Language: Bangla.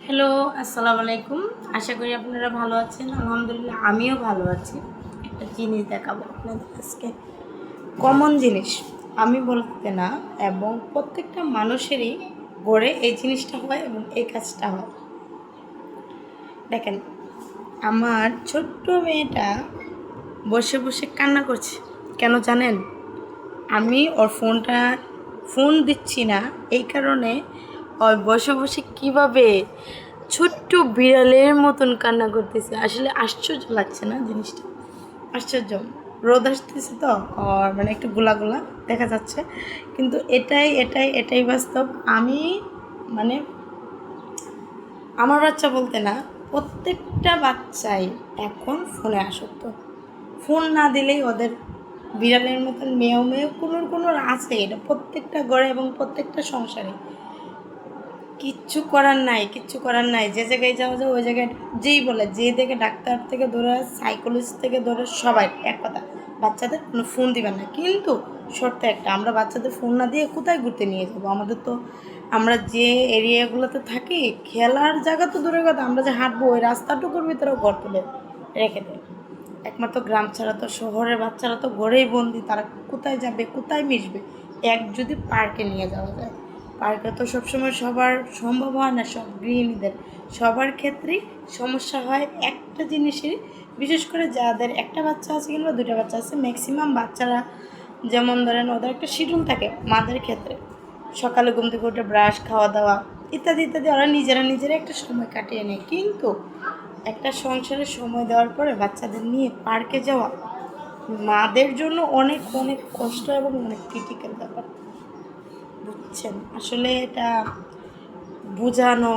হ্যালো, আসসালামু আলাইকুম। আশা করি আপনারা ভালো আছেন। আলহামদুলিল্লাহ আমিও ভালো আছি। একটা জিনিস দেখাবো আপনাদের আজকে। কমন জিনিস আমি বলতে না, এবং প্রত্যেকটা মানুষেরই গড়ে এই জিনিসটা হয় এবং এই কাজটা হয়। দেখেন, আমার ছোট্ট মেয়েটা বসে বসে কান্না করছে। কেন জানেন? আমি ওর ফোন দিচ্ছি না, এই কারণে ওর বসে বসে কীভাবে ছোট্ট বিড়ালের মতন কান্না করতেছে। আসলে আশ্চর্য লাগছে না জিনিসটা? আশ্চর্য। রোদ আসতেছে তো, আর মানে একটু গোলা গোলা দেখা যাচ্ছে, কিন্তু এটাই বাস্তব। আমি মানে আমার বাচ্চা বলতে না, প্রত্যেকটা বাচ্চাই এখন ফোনে আসক্ত। ফোন না দিলেই ওদের বিড়ালের মতন মেয়েও কোনো আছে, এটা প্রত্যেকটা ঘরে এবং প্রত্যেকটা সংসারে। কিচ্ছু করার নাই। যে জায়গায় যাওয়া যায় ওই জায়গায় যেই বলে, যে দেখে ডাক্তার থেকে ধরে সাইকোলজিস্ট থেকে ধরে সবাই এক কথা, বাচ্চাদের কোনো ফোন দিবেন না। কিন্তু শর্ত একটা, আমরা বাচ্চাদের ফোন না দিয়ে কোথায় ঘুরতে নিয়ে যাবো? আমাদের তো, আমরা যে এরিয়াগুলোতে থাকি, খেলার জায়গা তো দূরের কথা, আমরা যে হাঁটবো ওই রাস্তাটুকুর ভিতরেও ঘর তুলে রেখে দেয়। একমাত্র গ্রাম ছাড়া তো শহরের বাচ্চারা তো ঘরেই বন্দি, তারা কোথায় যাবে, কোথায় মিশবে? যদি পার্কে নিয়ে যাওয়া যায়, পার্কে তো সবসময় সবার সম্ভব হয় না, সব গৃহিণীদের সবার ক্ষেত্রেই সমস্যা হয় একটা জিনিসের। বিশেষ করে যাদের একটা বাচ্চা আছে কিংবা দুটো বাচ্চা আছে, ম্যাক্সিমাম বাচ্চারা যেমন ধরেন ওদের একটা শিডিউল থাকে মাদের ক্ষেত্রে, সকালে ঘুম থেকে উঠে ব্রাশ, খাওয়া দাওয়া ইত্যাদি ইত্যাদি, ওরা নিজেরা একটা সময় কাটিয়ে নেয়। কিন্তু একটা সংসারে সময় দেওয়ার পরে বাচ্চাদের নিয়ে পার্কে যাওয়া মাদের জন্য অনেক অনেক কষ্ট এবং অনেক ক্রিটিক্যাল ব্যাপার। বুঝছেন? আসলে এটা বোঝানো